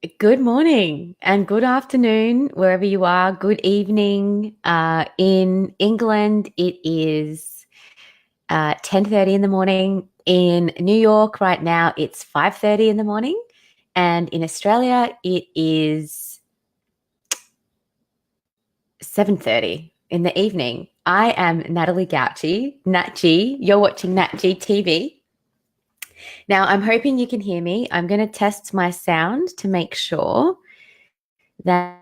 Good morning and good afternoon, wherever you are. Good evening. In England, it is 10:30 in the morning. In New York right now, it's 5:30 in the morning. And in Australia, it is 7:30 in the evening. I am Natalie Gouchy, Nat G. You're watching Nat G TV. Now, I'm hoping you can hear me. I'm going to test my sound to make sure that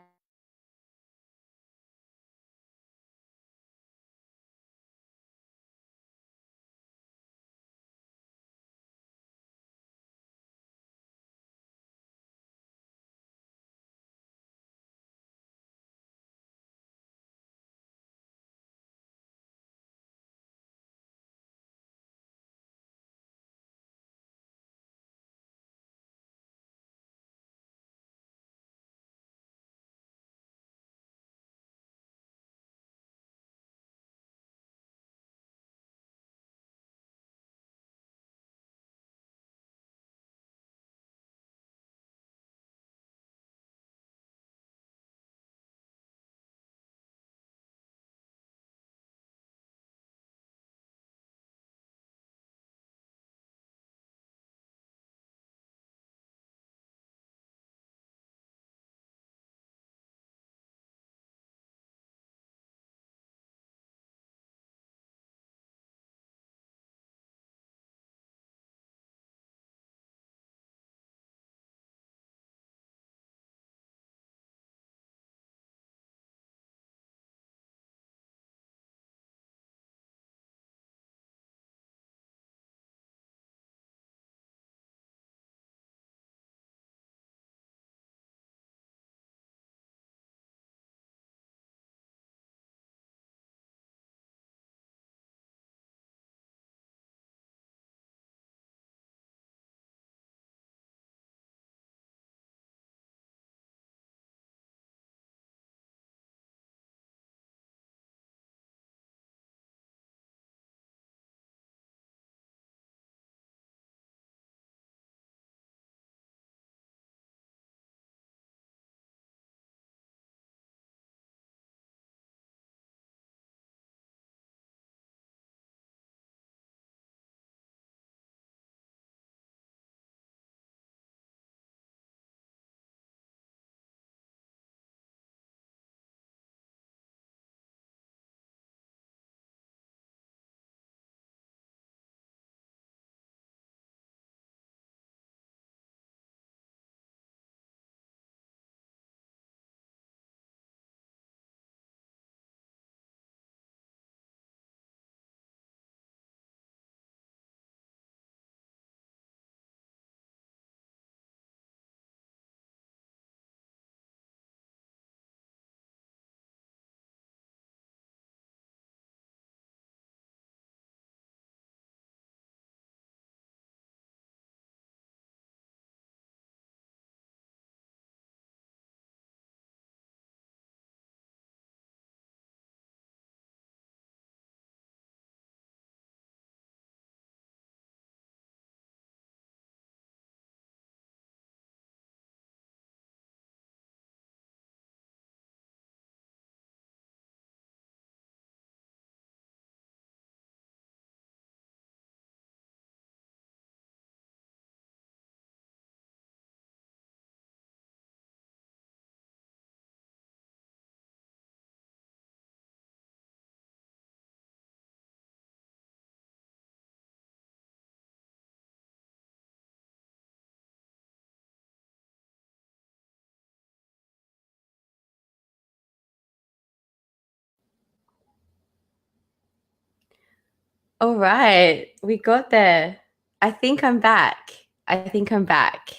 all right, we got there. I think I'm back. I think I'm back.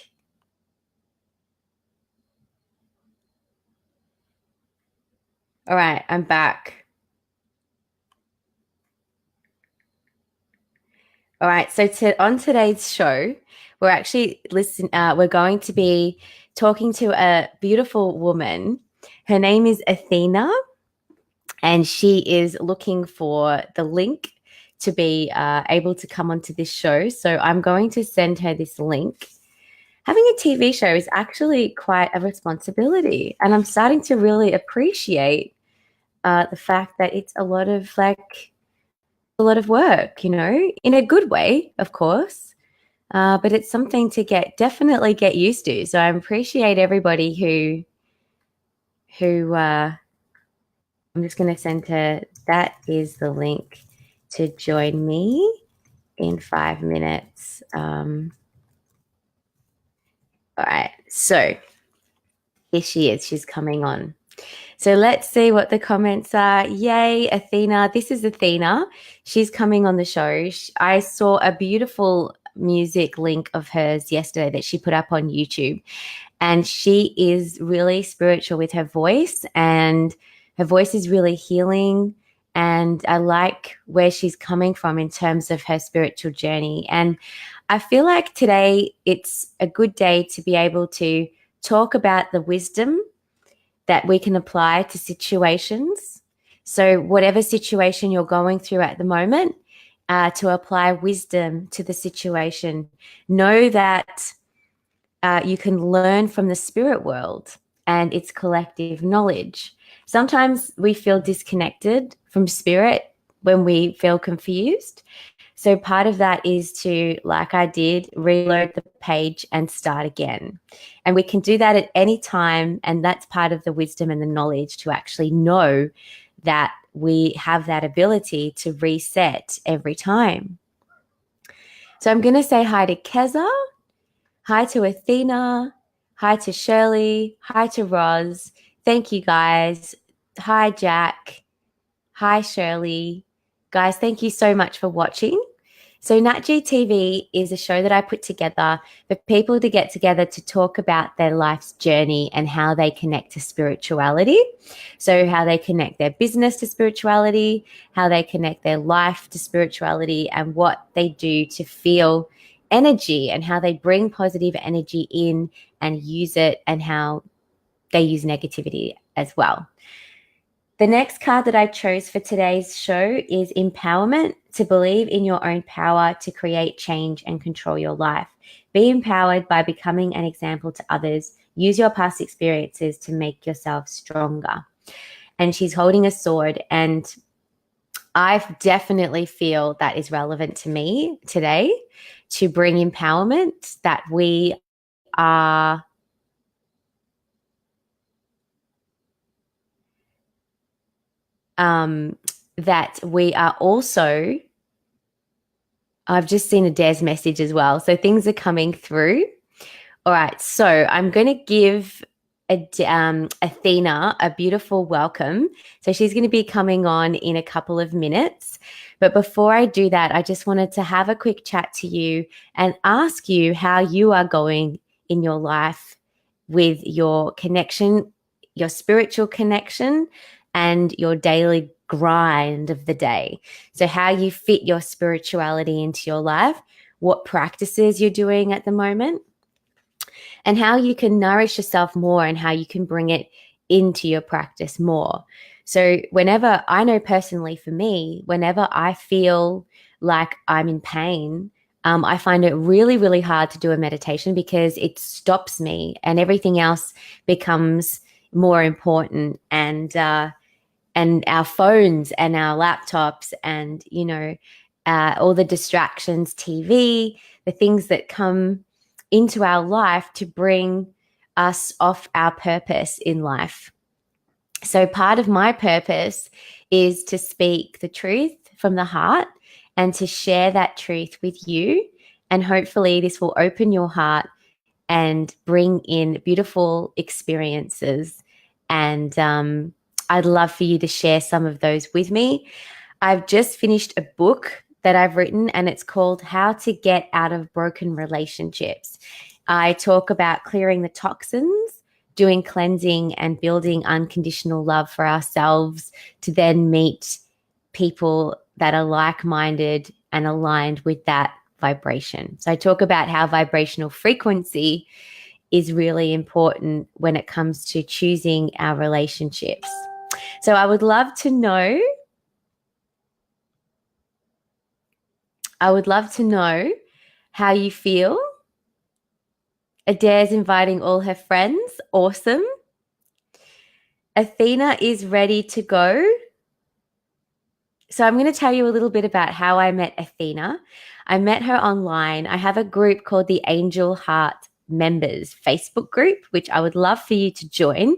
All right, I'm back. All right, so on today's show, we're going to be talking to a beautiful woman. Her name is Athena, and she is looking for the link to be able to come onto this show. So I'm going to send her this link. having a TV show is actually quite a responsibility. And I'm starting to really appreciate the fact that it's a lot of work, you know, in a good way, of course. But it's something to definitely get used to. So I appreciate everybody who I'm just going to send her. That is the link to join me in 5 minutes. All right. So here she is. She's coming on. So let's see what the comments are. Yay, Athena. This is Athena. She's coming on the show. I saw a beautiful music link of hers yesterday that she put up on YouTube. And she is really spiritual with her voice, and her voice is really healing. And I like where she's coming from in terms of her spiritual journey. And I feel like today it's a good day to be able to talk about the wisdom that we can apply to situations. So whatever situation you're going through at the moment, to apply wisdom to the situation. Know that you can learn from the spirit world and its collective knowledge. Sometimes we feel disconnected from spirit when we feel confused. So part of that is to, like I did, reload the page and start again. And we can do that at any time. And that's part of the wisdom and the knowledge to actually know that we have that ability to reset every time. So I'm going to say hi to Keza. Hi to Athena. Hi to Shirley. Hi to Roz. Thank you, guys. Hi, Jack. Hi, Shirley. Guys, thank you so much for watching. So NATG TV is a show that I put together for people to get together to talk about their life's journey and how they connect to spirituality. So how they connect their business to spirituality, how they connect their life to spirituality, and what they do to feel energy and how they bring positive energy in and use it, and how they use negativity as well. The next card that I chose for today's show is empowerment, to believe in your own power to create change and control your life. Be empowered by becoming an example to others. Use your past experiences to make yourself stronger. And she's holding a sword, and I definitely feel that is relevant to me today, to bring empowerment, that we are also, I've just seen a Des message as well. So things are coming through. All right. So I'm going to give Athena a beautiful welcome. So she's going to be coming on in a couple of minutes. But before I do that, I just wanted to have a quick chat to you and ask you how you are going in your life with your connection, your spiritual connection, and your daily grind of the day. So how you fit your spirituality into your life, what practices you're doing at the moment, and how you can nourish yourself more and how you can bring it into your practice more. So whenever, I know personally for me, whenever I feel like I'm in pain, I find it really, really hard to do a meditation because it stops me and everything else becomes more important. And our phones and our laptops and, all the distractions, TV, the things that come into our life to bring us off our purpose in life. So part of my purpose is to speak the truth from the heart and to share that truth with you. And hopefully this will open your heart and bring in beautiful experiences. And I'd love for you to share some of those with me. I've just finished a book that I've written, and it's called How to Get Out of Broken Relationships. I talk about clearing the toxins, doing cleansing, and building unconditional love for ourselves to then meet people that are like-minded and aligned with that vibration. So I talk about how vibrational frequency is really important when it comes to choosing our relationships. So I would love to know how you feel Adair's inviting all her friends. Awesome. Athena is ready to go. So I'm going to tell you a little bit about how I met Athena. I met her online. I have a group called the Angel Heart Members Facebook group, which I would love for you to join.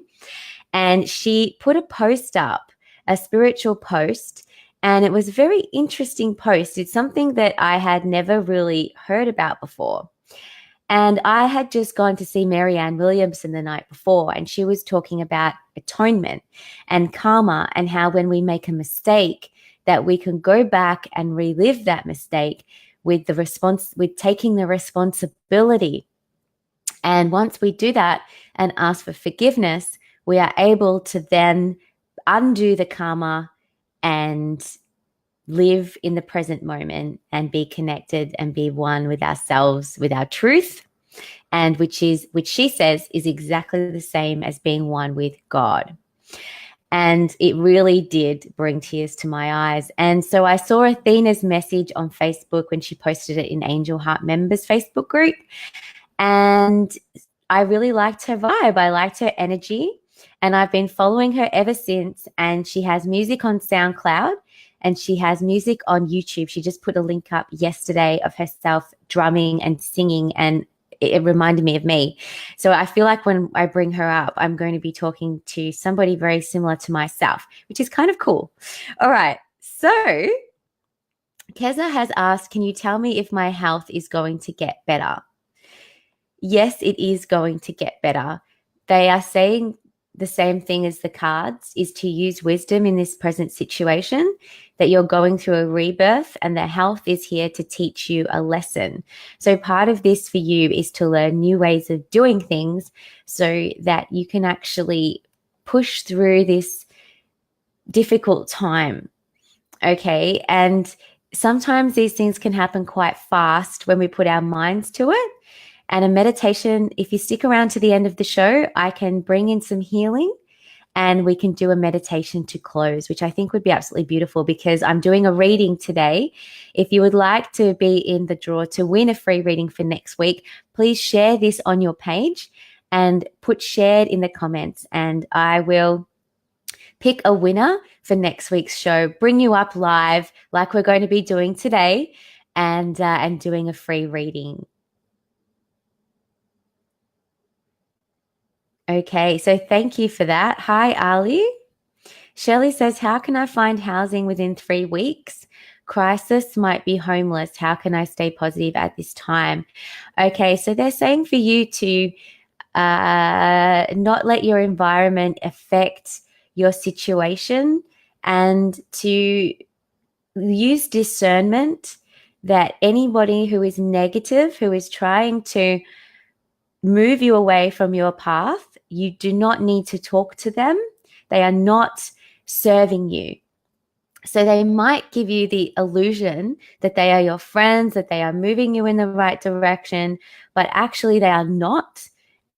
And she put a post up, a spiritual post, and it was a very interesting post. It's something that I had never really heard about before. And I had just gone to see Marianne Williamson the night before, and she was talking about atonement and karma and how when we make a mistake, that we can go back and relive that mistake with taking the responsibility. And once we do that and ask for forgiveness, we are able to then undo the karma and live in the present moment and be connected and be one with ourselves, with our truth, and which she says is exactly the same as being one with God. And it really did bring tears to my eyes. And so I saw Athena's message on Facebook when she posted it in Angel Heart Members Facebook group. And I really liked her vibe. I liked her energy. And I've been following her ever since. And she has music on SoundCloud and she has music on YouTube. She just put a link up yesterday of herself drumming and singing, and it reminded me of me. So I feel like when I bring her up, I'm going to be talking to somebody very similar to myself, which is kind of cool. All right. So Keza has asked, can you tell me if my health is going to get better? Yes, it is going to get better. They are saying the same thing as the cards, is to use wisdom in this present situation, that you're going through a rebirth and that health is here to teach you a lesson. So part of this for you is to learn new ways of doing things so that you can actually push through this difficult time. Okay. And sometimes these things can happen quite fast when we put our minds to it. And a meditation, if you stick around to the end of the show, I can bring in some healing and we can do a meditation to close, which I think would be absolutely beautiful because I'm doing a reading today. If you would like to be in the draw to win a free reading for next week, please share this on your page and put shared in the comments, and I will pick a winner for next week's show, bring you up live like we're going to be doing today, and doing a free reading. Okay, so thank you for that. Hi, Ali. Shelley says, how can I find housing within 3 weeks? Crisis, might be homeless. How can I stay positive at this time? Okay, so they're saying for you to not let your environment affect your situation and to use discernment, that anybody who is negative, who is trying to move you away from your path, you do not need to talk to them. They are not serving you. So they might give you the illusion that they are your friends, that they are moving you in the right direction, but actually they are not,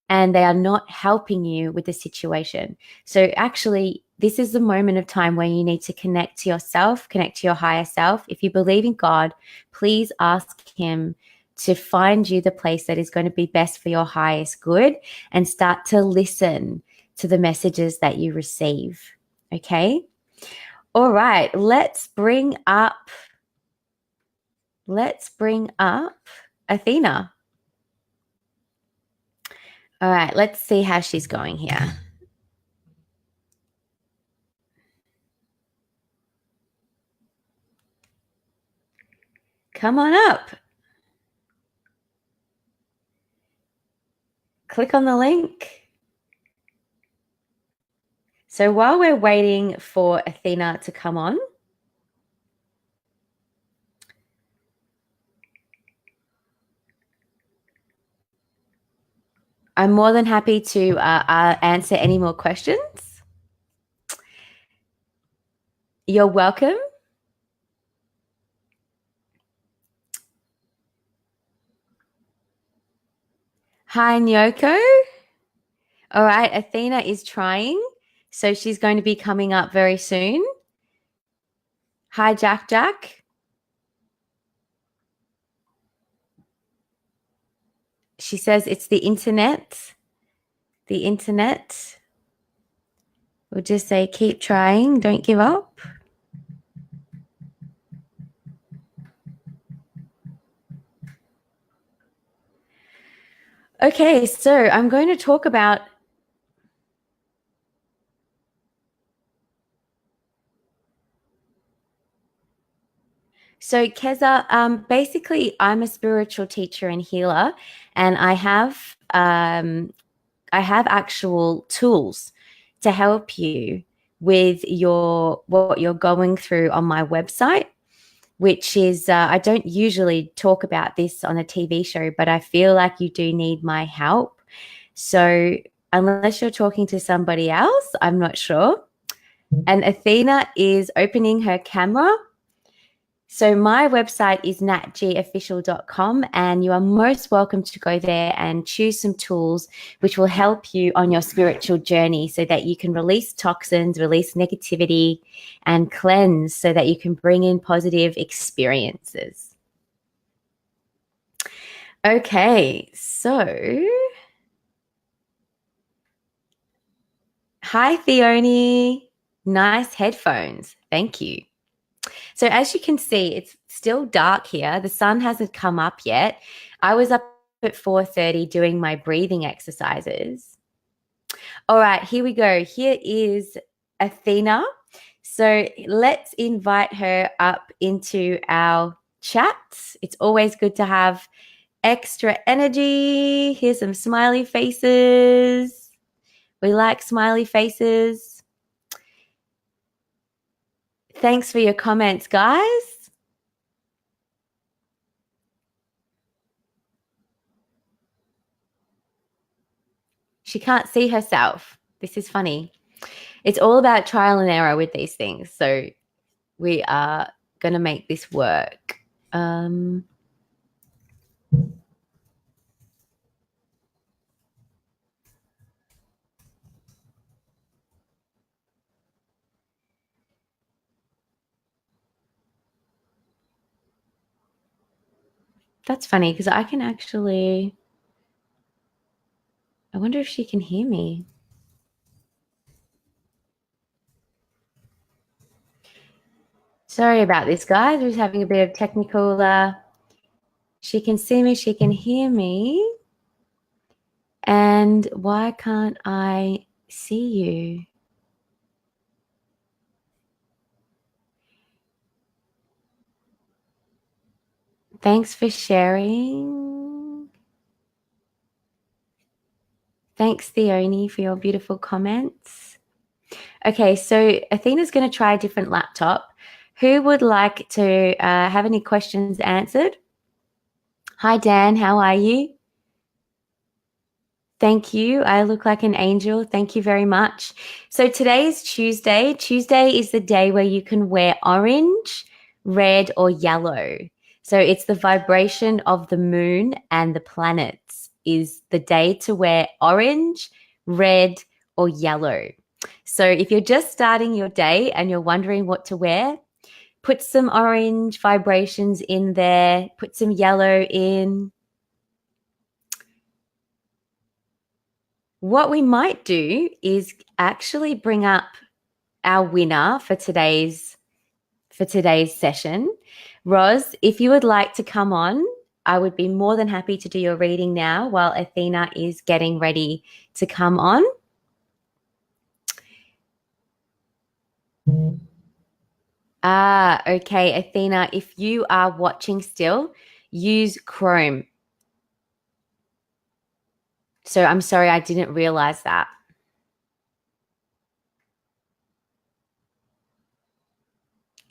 and they are not helping you with the situation. So actually, this is the moment of time where you need to connect to yourself, connect to your higher self. If you believe in God, please ask him to find you the place that is going to be best for your highest good, and start to listen to the messages that you receive. Okay? All right, let's bring up Athena. All right, let's see how she's going here. Come on up. Click on the link. So while we're waiting for Athena to come on, I'm more than happy to answer any more questions. You're welcome. Hi, Nyoko. All right, Athena is trying, so she's going to be coming up very soon. Hi, Jack. She says it's the internet. The internet. We'll just say keep trying. Don't give up. Okay, so I'm going to talk about Keza, basically, I'm a spiritual teacher and healer, and I have actual tools to help you with what you're going through on my website, which is I don't usually talk about this on a TV show, but I feel like you do need my help. So unless you're talking to somebody else, I'm not sure. And Athena is opening her camera. So my website is natgofficial.com, and you are most welcome to go there and choose some tools which will help you on your spiritual journey so that you can release toxins, release negativity, and cleanse so that you can bring in positive experiences. Okay, so hi, Theone. Nice headphones. Thank you. So as you can see, it's still dark here. The sun hasn't come up yet. I was up at 4:30 doing my breathing exercises. All right, here we go. Here is Athena. So let's invite her up into our chat. It's always good to have extra energy. Here's some smiley faces. We like smiley faces. Thanks for your comments, guys. She can't see herself. This is funny. It's all about trial and error with these things. So we are going to make this work. That's funny because I can actually, I wonder if she can hear me. Sorry about this, guys. We're just having a bit of technical, she can see me, she can hear me. And why can't I see you? Thanks for sharing. Thanks, Theone, for your beautiful comments. Okay, so Athena's going to try a different laptop. Who would like to have any questions answered? Hi, Dan. How are you? Thank you. I look like an angel. Thank you very much. So today is Tuesday. Tuesday is the day where you can wear orange, red, or yellow. So it's the vibration of the moon and the planets is the day to wear orange, red, or yellow. So if you're just starting your day and you're wondering what to wear, put some orange vibrations in there, put some yellow in. What we might do is actually bring up our winner for today's session. Roz, if you would like to come on, I would be more than happy to do your reading now while Athena is getting ready to come on. Okay, Athena, if you are watching still, use Chrome. So I'm sorry, I didn't realize that.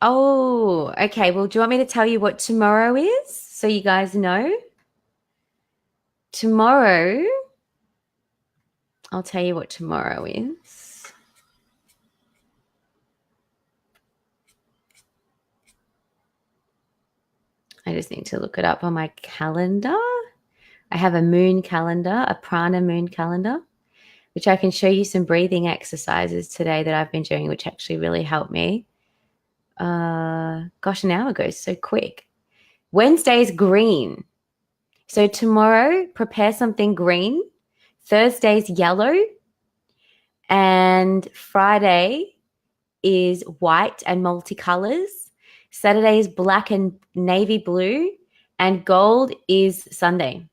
Oh, okay. Well, do you want me to tell you what tomorrow is so you guys know? Tomorrow, I'll tell you what tomorrow is. I just need to look it up on my calendar. I have a moon calendar, a prana moon calendar, which I can show you some breathing exercises today that I've been doing, which actually really helped me. Gosh, an hour goes so quick. Wednesday is green. So tomorrow, prepare something green. Thursday's yellow. And Friday is white and multicolors. Saturday is black and navy blue. And gold is Sunday.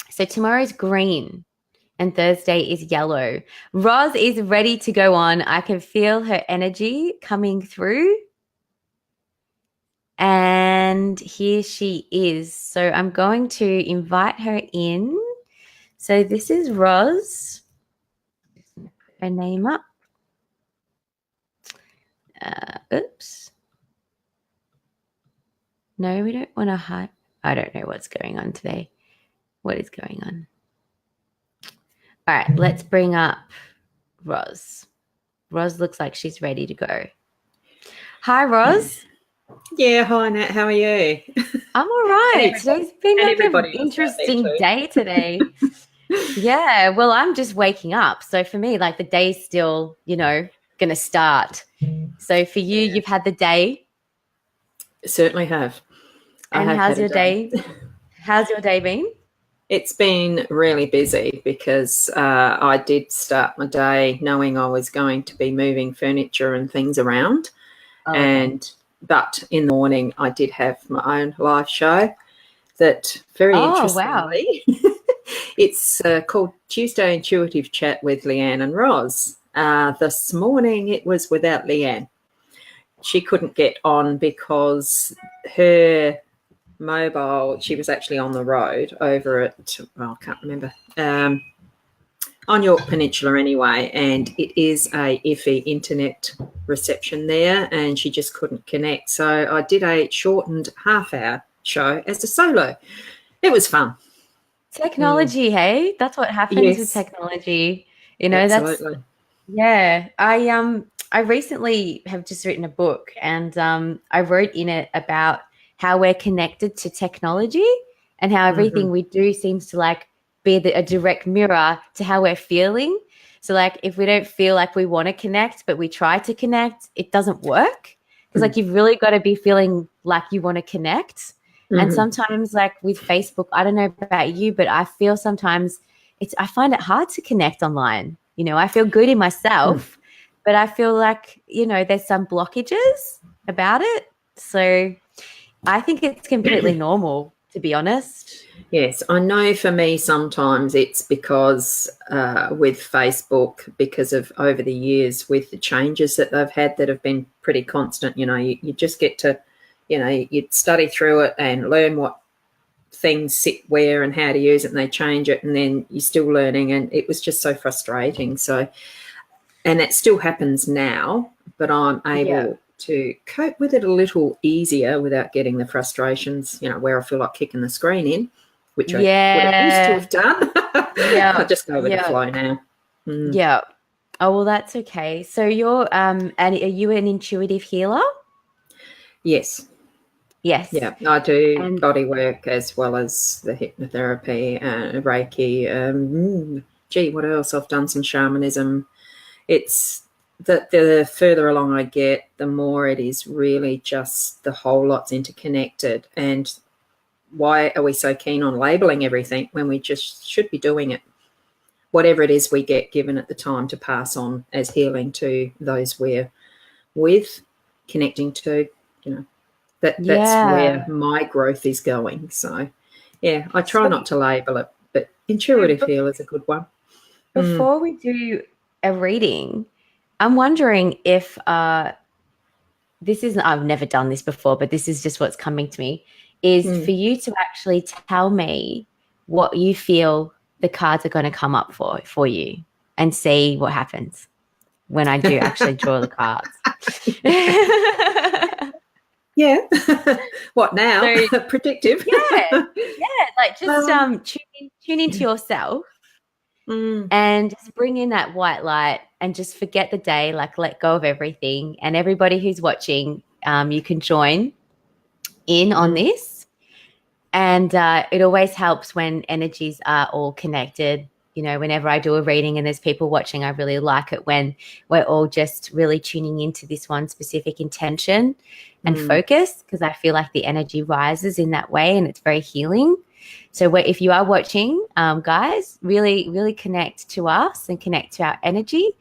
So tomorrow's green and Thursday is yellow. Roz is ready to go on. I can feel her energy coming through. And here she is. So I'm going to invite her in. So this is Roz. Put her name up. Oops. No, we don't want to hide. I don't know what's going on today. What is going on? All right, let's bring up Roz. Roz looks like she's ready to go. Hi, Roz. Yeah, hi, Nat. How are you? I'm all right. Today's been like an interesting day today. Yeah, well, I'm just waking up. So for me, like the day's still, going to start. So for you, you've had the day. Certainly have. And how's your day? How's your day been? It's been really busy because I did start my day knowing I was going to be moving furniture and things around. But in the morning, I did have my own live show that very interestingly, wow. It's called Tuesday Intuitive Chat with Leanne and Roz. This morning, it was without Leanne. She couldn't get on because her mobile, she was actually on the road over at, I can't remember, on York Peninsula anyway, and it is a iffy internet reception there, and she just couldn't connect. So I did a shortened half-hour show as a solo. It was fun. Technology, hey? That's what happens with technology. Absolutely. I recently have just written a book, and I wrote in it about how we're connected to technology and how everything we do seems to be a direct mirror to how we're feeling. So if we don't feel like we want to connect, but we try to connect, it doesn't work. Because you've really got to be feeling like you want to connect. And sometimes with Facebook, I don't know about you, but I feel sometimes I find it hard to connect online. I feel good in myself, but I feel like, there's some blockages about it. So I think it's completely normal, to be honest. Yes, I know for me sometimes it's because with Facebook, because of over the years with the changes that they've had that have been pretty constant, you just get to, you'd study through it and learn what things sit where and how to use it, and they change it, and then you're still learning, and it was just so frustrating. So, and it still happens now, but I'm able to cope with it a little easier without getting the frustrations, where I feel like kicking the screen in, which I would have used to have done. I just go with the flow now. Yeah. Oh, well, that's okay. So you're and are you an intuitive healer? Yes. Yes. Yeah, I do body work as well as the hypnotherapy, Reiki. What else? I've done some shamanism. It's that the further along I get, the more it is really just the whole lot's interconnected. And why are we so keen on labeling everything when we just should be doing it? Whatever it is we get given at the time to pass on as healing to those we're with, connecting to, that's where my growth is going. So, I try not to label it, but intuitive heal is a good one. Before we do a reading, I'm wondering if this isn't, I've never done this before, but this is just what's coming to me, is for you to actually tell me what you feel the cards are going to come up for you and see what happens when I do actually draw the cards. Yeah. What now? So, predictive. Yeah. Just tune into yourself and just bring in that white light and just forget the day, let go of everything. And everybody who's watching, you can join in on this. And it always helps when energies are all connected. Whenever I do a reading and there's people watching, I really like it when we're all just really tuning into this one specific intention and focus, because I feel like the energy rises in that way and it's very healing. So if you are watching, guys, really, really connect to us and connect to our energy,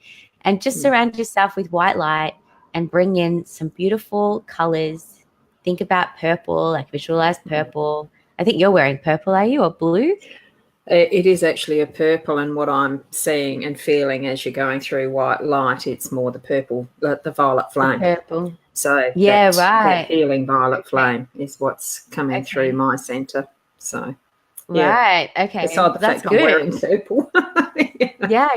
and just surround yourself with white light and bring in some beautiful colors. Think about purple, like visualize purple. I think you're wearing purple, are you, or blue? It is actually a purple, and what I'm seeing and feeling as you're going through white light, it's more the purple, the violet flame. The purple. So yeah, that right. healing violet flame is what's coming through my centre. So right. Okay. beside the That's fact I'm wearing purple. Yeah.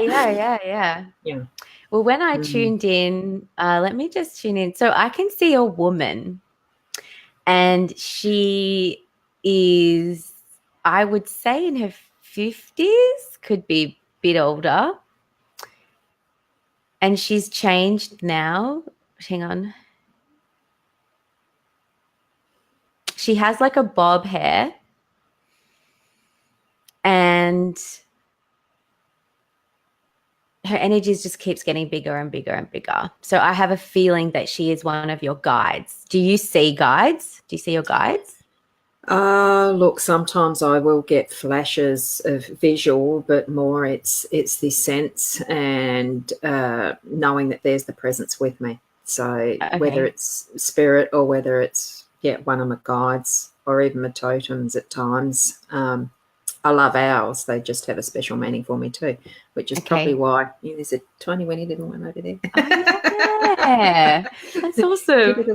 Yeah. Well, when I tuned in, let me just tune in. So I can see a woman, and she is, I would say, in her 50s, could be a bit older. And she's changed now. Hang on. She has like a bob hair, and her energy just keeps getting bigger and bigger and bigger. So I have a feeling that she is one of your guides. Do you see guides? Do you see your guides? Look, sometimes I will get flashes of visual, but more it's the sense and knowing that there's the presence with me. So whether it's spirit or whether it's one of my guides or even my totems at times. I love owls. They just have a special meaning for me too, which is probably why there's a tiny weeny little one over there. Oh, yeah. That's awesome.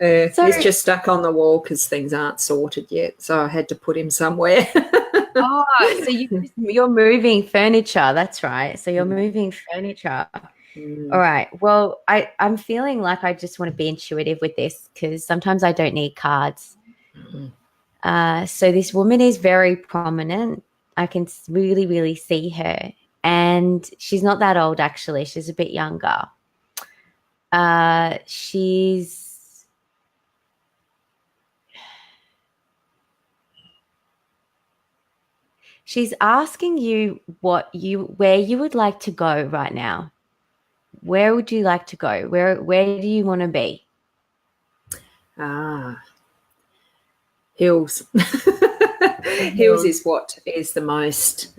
He's just stuck on the wall because things aren't sorted yet, so I had to put him somewhere. So you're moving furniture. That's right. So you're moving furniture. All right. Well, I'm feeling like I just want to be intuitive with this, because sometimes I don't need cards. So this woman is very prominent. I can really, really see her. And she's not that old, actually. She's a bit younger. She's asking you where you would like to go right now. Where would you like to go? Where do you want to be? Hills. Hills is what is the most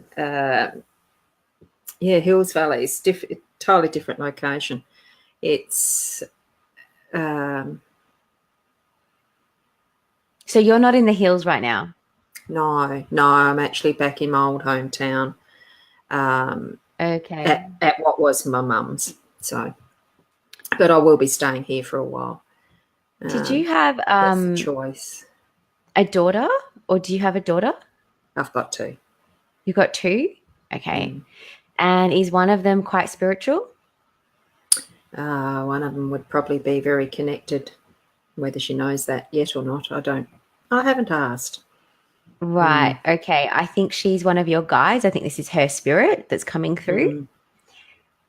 Hills Valley is entirely different location. It's so you're not in the hills right now? No, I'm actually back in my old hometown. Okay. At what was my mum's. So, but I will be staying here for a while. Did you have that's the choice. A daughter, or do you have a daughter? I've got two. You've got two? Okay. And is one of them quite spiritual? One of them would probably be very connected. Whether she knows that yet or not, I haven't asked. Right. Okay. I think she's one of your guides. I think this is her spirit that's coming through.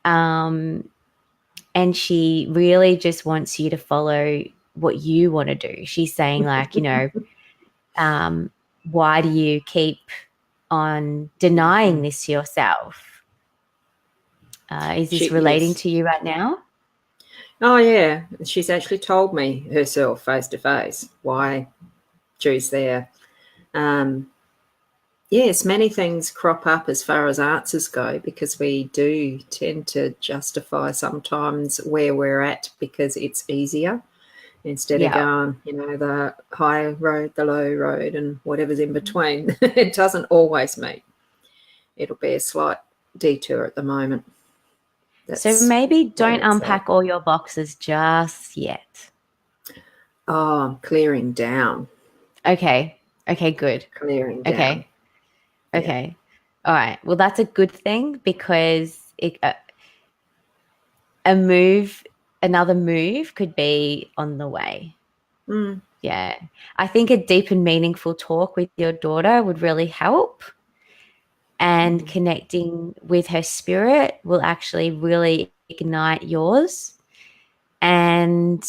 And she really just wants you to follow what you want to do. She's saying, like, why do you keep on denying this to yourself? Is this relating to you right now? Oh, yeah. She's actually told me herself face to face why choose there. Yes, many things crop up as far as answers go, because we do tend to justify sometimes where we're at because it's easier instead of going, the high road, the low road, and whatever's in between. It doesn't always meet. It'll be a slight detour at the moment. So maybe don't unpack all your boxes just yet. Oh, I'm clearing down. Okay, good. Clearing down. Okay. All right. Well, that's a good thing, because another move could be on the way. Yeah. I think a deep and meaningful talk with your daughter would really help. And connecting with her spirit will actually really ignite yours. And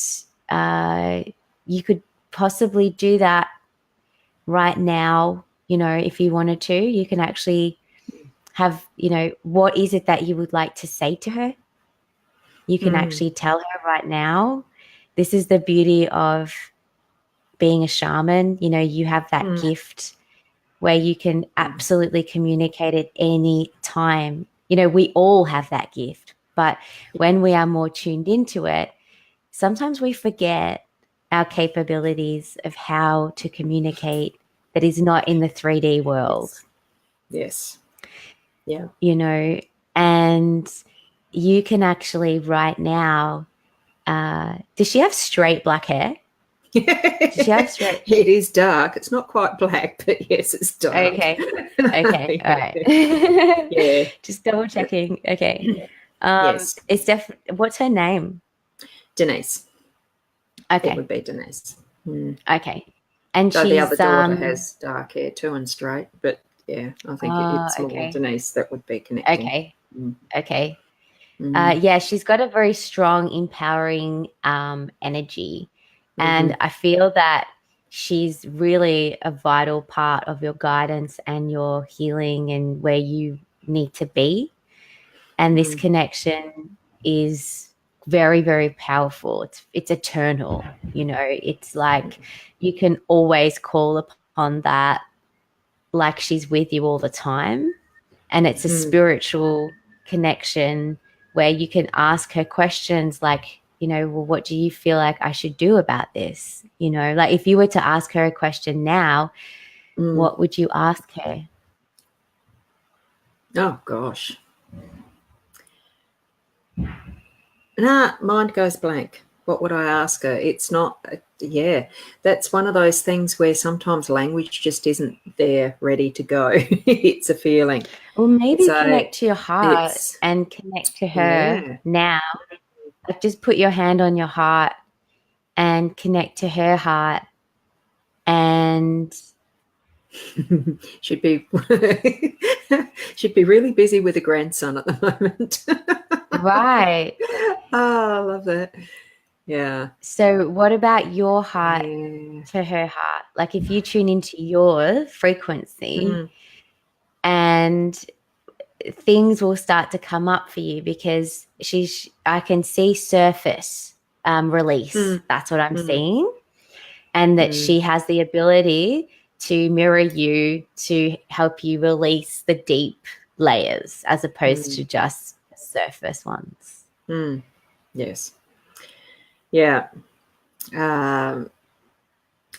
you could possibly do that right now. If you wanted to, you can actually have, what is it that you would like to say to her? You can actually tell her right now. This is the beauty of being a shaman. You have that gift where you can absolutely communicate at any time. You know, we all have that gift, but when we are more tuned into it, sometimes we forget our capabilities of how to communicate that is not in the 3D world. Yes. Yeah. You know, and you can actually right now, does she have straight black hair? Does she have straight? It is dark. It's not quite black, but yes, it's dark. Okay. Okay. All right. Yeah. Just double checking. Okay. Yes. It's what's her name? Denise. It Okay. would be Denise. Okay. And So she's the other daughter has dark hair too and straight, but yeah, I think it's more okay. Denise that would be connecting. Okay. Okay. Yeah, she's got a very strong, empowering energy. And I feel that she's really a vital part of your guidance and your healing and where you need to be. And this connection is very, very powerful. It's eternal. You know, it's like you can always call upon that like she's with you all the time. And it's a spiritual connection where you can ask her questions like, you know, well, what do you feel like I should do about this? You know, like if you were to ask her a question now, what would you ask her? Oh, gosh. Nah, mind goes blank. What would I ask her? It's not, that's one of those things where sometimes language just isn't there ready to go. It's a feeling. Well, maybe So connect to your heart and connect to her now. Like just put your hand on your heart and connect to her heart. And should be really busy with a grandson at the moment. right. Oh, I love that. Yeah. So what about your heart to her heart? Like if you tune into your frequency and things will start to come up for you because I can see surface release. That's what I'm seeing. And that she has the ability to mirror you to help you release the deep layers as opposed to just surface ones. Yes. Yeah. I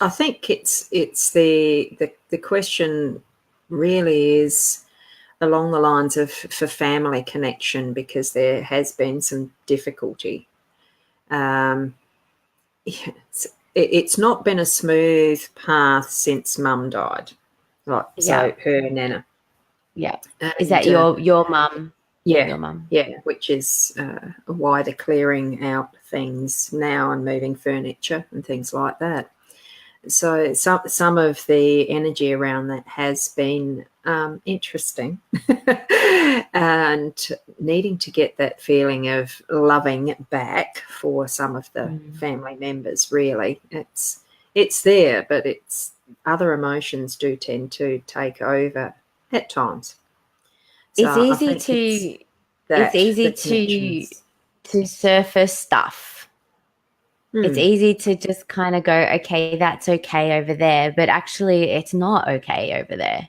think it's the question really is along the lines of for family connection, because there has been some difficulty. It's not been a smooth path since Mum died. Right. So her Nana. Yeah. Is that your mum? Yeah. Your mum. Yeah, which is why they're clearing out things now and moving furniture and things like that. So some of the energy around that has been interesting and needing to get that feeling of loving back for some of the family members. Really, it's there, but it's other emotions do tend to take over at times. So it's easy to surface stuff. It's easy to just kind of go, okay, that's okay over there, but actually it's not okay over there.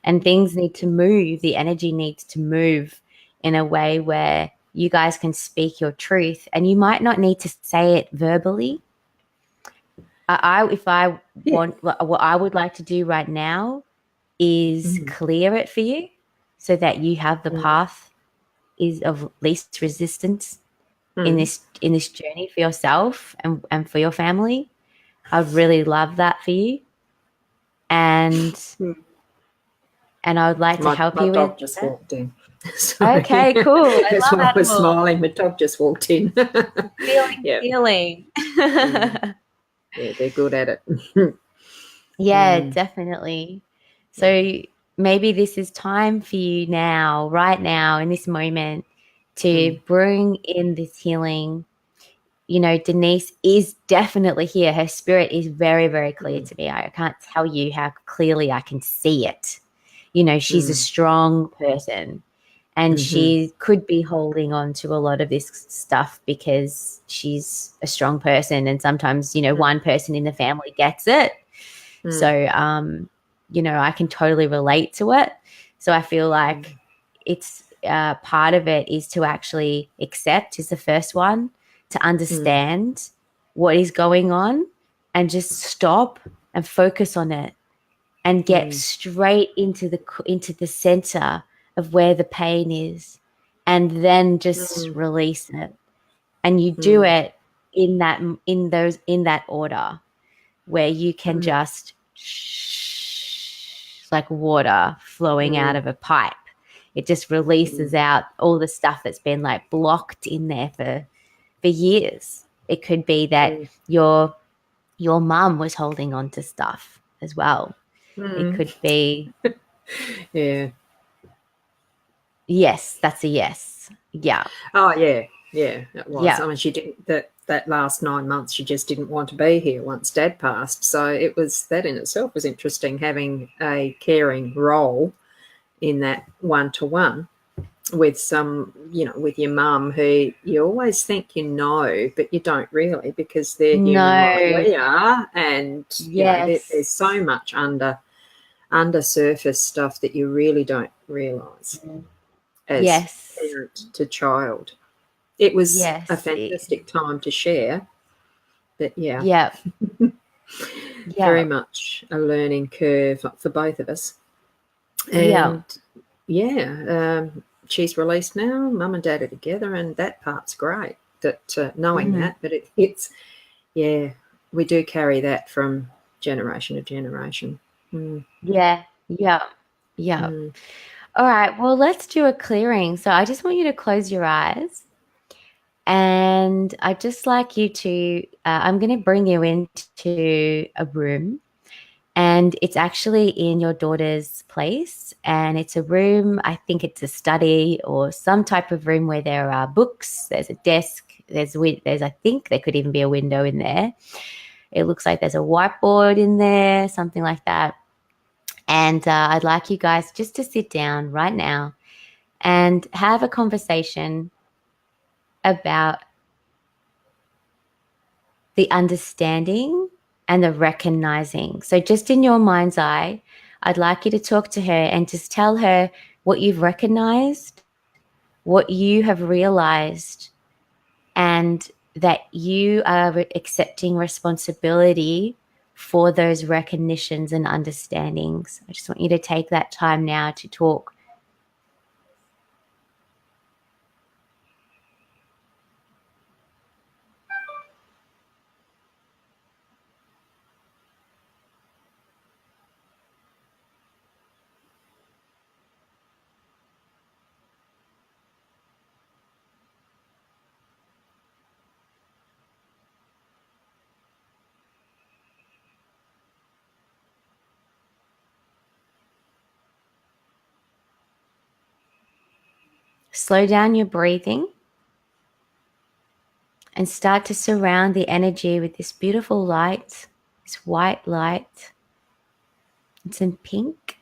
And things need to move. The energy needs to move in a way where you guys can speak your truth, and you might not need to say it verbally. What I would like to do right now is clear it for you so that you have the path is of least resistance in this journey for yourself and for your family. I'd really love that for you. And I would like to help you with. My dog just walked in. Okay, cool. That's why I was smiling. My dog just walked in. Feeling. Yeah, they're good at it. Yeah, definitely. So maybe this is time for you now, right now, in this moment, to bring in this healing. You know, Denise is definitely here. Her spirit is very, very clear to me. I can't tell you how clearly I can see it. You know, she's a strong person, and she could be holding on to a lot of this stuff because she's a strong person. And sometimes, you know, one person in the family gets it. So I can totally relate to it. So I feel like it's part of it is to actually accept is the first one, to understand what is going on and just stop and focus on it and get straight into the center of where the pain is, and then just release it. And you do it in that order where you can just like water flowing out of a pipe. It just releases out all the stuff that's been like blocked in there for years. It could be that your mum was holding on to stuff as well. It could be Yeah. yes, that's a yes. Yeah. Oh, yeah. Yeah, it was. Yeah. I mean, she didn't, that last 9 months, she just didn't want to be here once Dad passed. So it was, that in itself was interesting, having a caring role in that one-to-one with with your mum, who you always think you know, but you don't really, because they're human like No. we are. And, there's Yes. so much under surface stuff that you really don't realise as Yes. parent to child. It was a Yes. fantastic time to share, but yeah, Yeah. very Yeah. much a learning curve for both of us. Yeah. And yeah, she's released now. Mum and Dad are together, and that part's great. That knowing that, but it's yeah, we do carry that from generation to generation. Yeah. Yeah. Yeah. All right. Well, let's do a clearing. So I just want you to close your eyes. And I'd just like you to, I'm going to bring you into a room, and it's actually in your daughter's place. And it's a room, I think it's a study or some type of room where there are books, there's a desk, I think there could even be a window in there. It looks like there's a whiteboard in there, something like that. And I'd like you guys just to sit down right now and have a conversation about the understanding and the recognizing. So, just in your mind's eye, I'd like you to talk to her and just tell her what you've recognized, what you have realized, and that you are accepting responsibility for those recognitions and understandings. I just want you to take that time now to talk. Slow down your breathing and start to surround the energy with this beautiful light, this white light. It's in pink.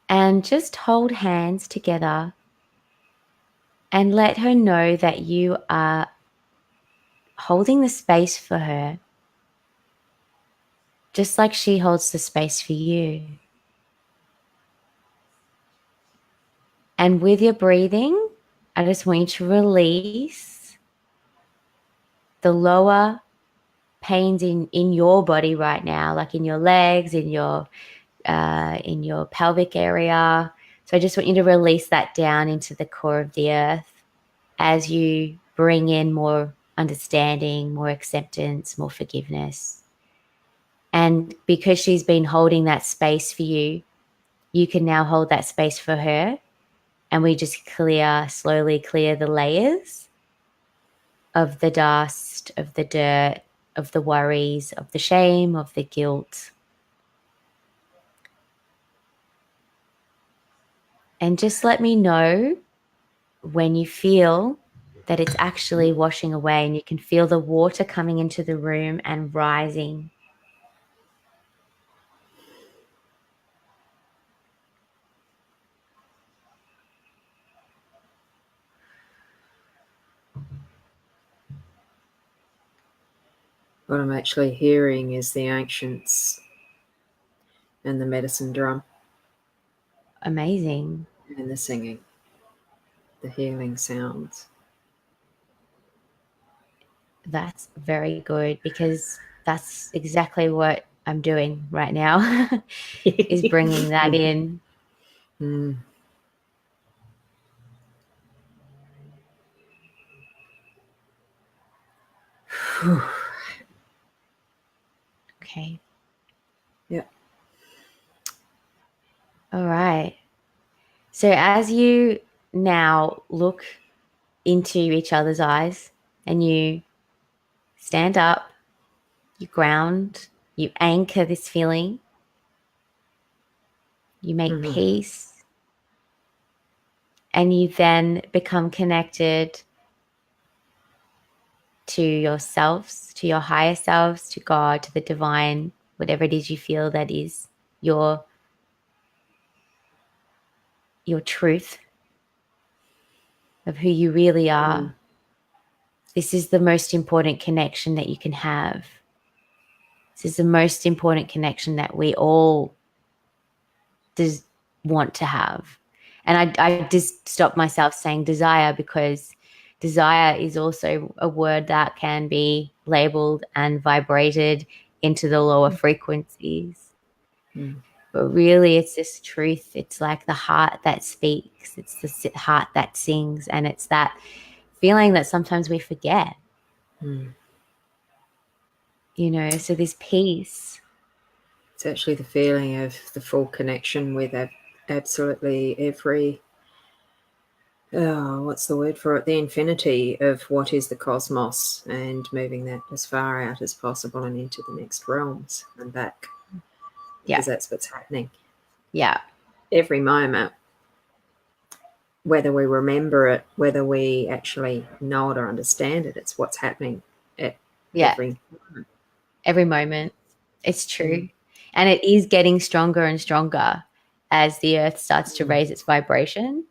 And just hold hands together and let her know that you are holding the space for her, just like she holds the space for you. And with your breathing, I just want you to release the lower pains in your body right now, like in your legs, in your pelvic area. So I just want you to release that down into the core of the earth as you bring in more understanding, more acceptance, more forgiveness. And because she's been holding that space for you, you can now hold that space for her. And we just slowly clear the layers of the dust, of the dirt, of the worries, of the shame, of the guilt. And just let me know when you feel that it's actually washing away and you can feel the water coming into the room and rising. What I'm actually hearing is the ancients and the medicine drum. Amazing. And the singing, the healing sounds. That's very good, because that's exactly what I'm doing right now is bringing that in. Mm. Okay. Yeah. All right. So as you now look into each other's eyes and you stand up, you ground, you anchor this feeling, you make peace, and you then become connected to yourselves, to your higher selves, to God, to the divine, whatever it is you feel that is your truth of who you really are. This is the most important connection that you can have. This is the most important connection that we all want to have. And I just stopped myself saying desire, because desire is also a word that can be labeled and vibrated into the lower frequencies. But really, it's this truth. It's like the heart that speaks. It's the heart that sings. And it's that feeling that sometimes we forget. You know, so this peace. It's actually the feeling of the full connection with absolutely every, what's the word for it? The infinity of what is the cosmos, and moving that as far out as possible and into the next realms and back. Because that's what's happening. Yeah. Every moment, whether we remember it, whether we actually know it or understand it, it's what's happening at every moment. Every moment. It's true. And it is getting stronger and stronger as the earth starts to raise its vibration.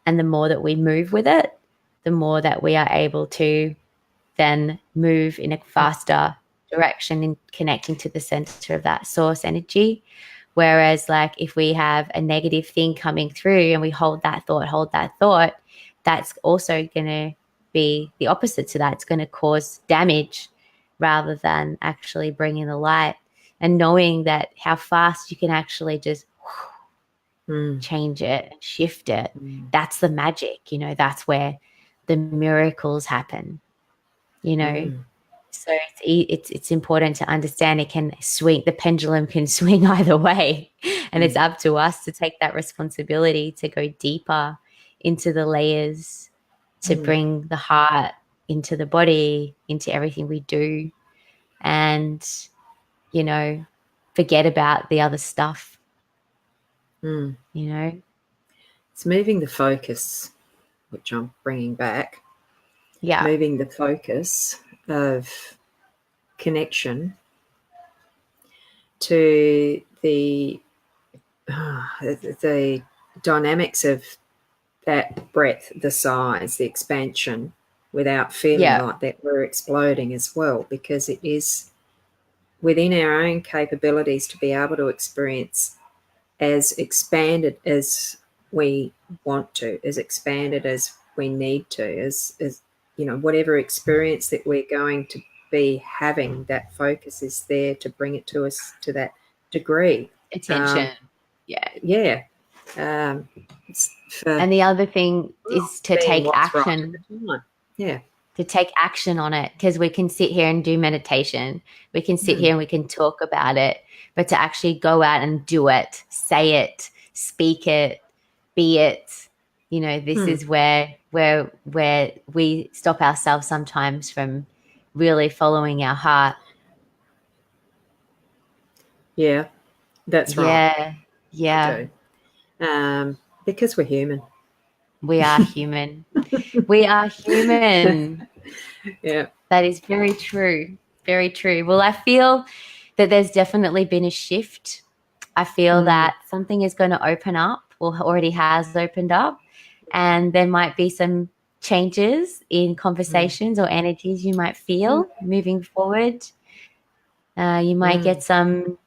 And the more that we move with it, the more that we are able to then move in a faster direction in connecting to the center of that source energy. Whereas, like, if we have a negative thing coming through and we hold that thought, that's also going to be the opposite to that. It's going to cause damage rather than actually bringing the light. And knowing that how fast you can actually just change it, shift it, that's the magic, you know, that's where the miracles happen, you know. So it's important to understand it can swing, the pendulum can swing either way, and it's up to us to take that responsibility to go deeper into the layers, to bring the heart into the body, into everything we do, and, you know, forget about the other stuff. You know, it's moving the focus, which I'm bringing back. Moving the focus of connection to the dynamics of that breadth, the size, the expansion, without feeling like that we're exploding as well, because it is within our own capabilities to be able to experience as expanded as we want to, as expanded as we need to, as you know, whatever experience that we're going to be having, that focus is there to bring it to us to that degree. attention. And the other thing is to take action. Right. To take action on it, because we can sit here and do meditation. We can sit here and we can talk about it, but to actually go out and do it, say it, speak it, be it, you know, this is where we stop ourselves sometimes from really following our heart. Yeah, that's right. Yeah. Because we're human. We are human. We are human. Yeah. That is very true. Very true. Well, I feel that there's definitely been a shift. I feel that something is going to open up, or already has opened up, and there might be some changes in conversations or energies you might feel moving forward. You might get some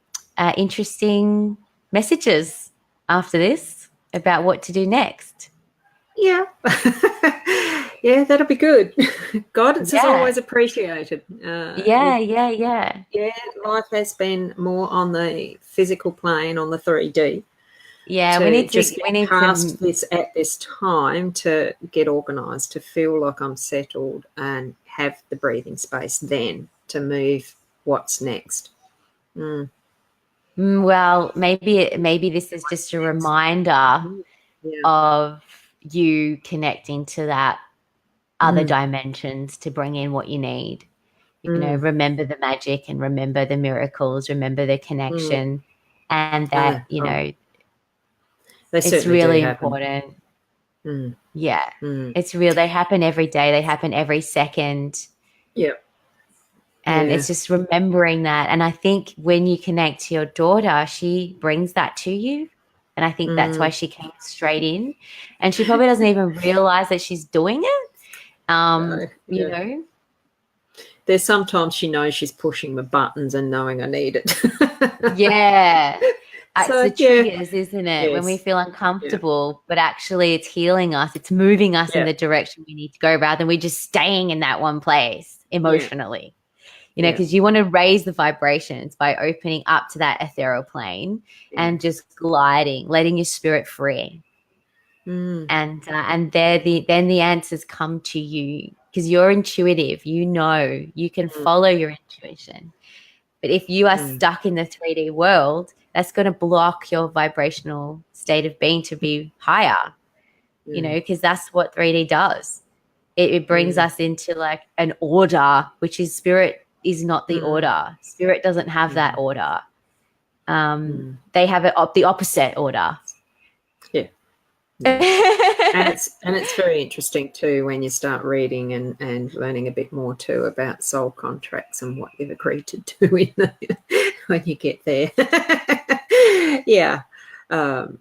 interesting messages after this about what to do next. Yeah. Yeah, that'll be good. Guidance is Yeah. always appreciated. Yeah. Yeah, life has been more on the physical plane, on the 3D. Yeah, we To need just to get past this at this time, to get organised, to feel like I'm settled and have the breathing space then to move what's next. well, maybe this is just a reminder Yeah. of you connecting to that other dimensions to bring in what you need. You know, remember the magic and remember the miracles, remember the connection, and that, you know, They it's certainly do really happen. important. Yeah, it's real. They happen every day. They happen every second. Yeah. And it's just remembering that. And I think when you connect to your daughter, she brings that to you. And I think that's why she came straight in. And she probably doesn't even realize that she's doing it. You know? There's sometimes she knows she's pushing the buttons and knowing I need it. Yeah. It's So, the triggers, isn't it? When we Yes. feel uncomfortable, but actually it's healing us. It's moving us in the direction we need to go rather than we're just staying in that one place emotionally. You know, because you want to raise the vibrations by opening up to that ethereal plane and just gliding, letting your spirit free. And then the answers come to you because you're intuitive. You know, you can follow your intuition. But if you are stuck in the 3D world, that's going to block your vibrational state of being to be higher, you know, because that's what 3D does. It brings us into like an order, which is spirit is not the order. Spirit doesn't have that order. They have it the opposite order. Yeah. And it's very interesting too when you start reading and learning a bit more too about soul contracts and what you've agreed to do in when you get there. Yeah. I've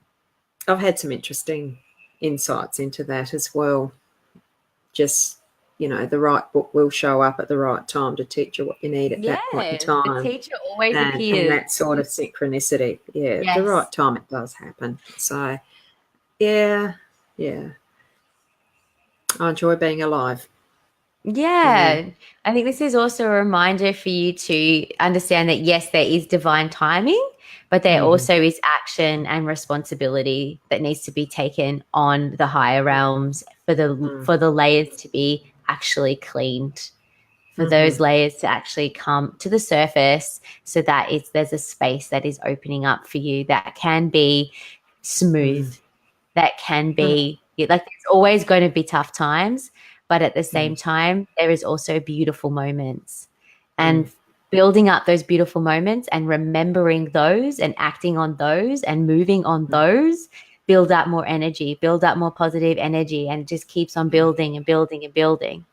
had some interesting insights into that as well. Just, you know, the right book will show up at the right time to teach you what you need at that point in time. The teacher always appears. And that sort of synchronicity. Yeah, at the right time it does happen. So, yeah. I enjoy being alive. Yeah. I think this is also a reminder for you to understand that, yes, there is divine timing, but there also is action and responsibility that needs to be taken on the higher realms for the layers to be actually cleaned, for those layers to actually come to the surface so that there's a space that is opening up for you that can be smooth, that can be like there's always going to be tough times, but at the same time, there is also beautiful moments. And building up those beautiful moments and remembering those and acting on those and moving on those build up more energy, build up more positive energy, and it just keeps on building and building and building.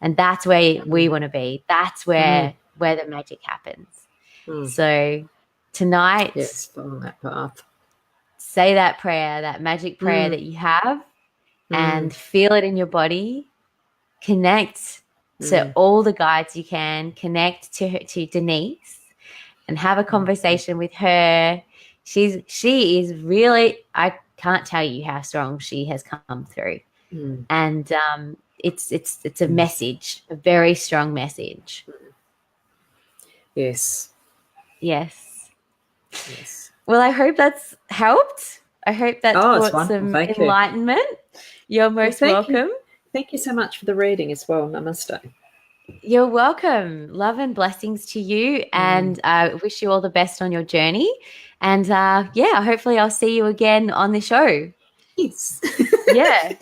And that's where we want to be. That's where the magic happens. So tonight, follow that path. say that prayer, that magic prayer that you have, and feel it in your body. Connect to all the guides you can. Connect to Denise and have a conversation with her. She is really, I can't tell you how strong she has come through. And it's a message, a very strong message. Yes. Well, I hope that's helped. I hope that's brought some enlightenment. You're most welcome. Thank you so much for the reading as well. Namaste. You're welcome. Love and blessings to you, and I wish you all the best on your journey. And hopefully I'll see you again on the show. Yes. Yeah.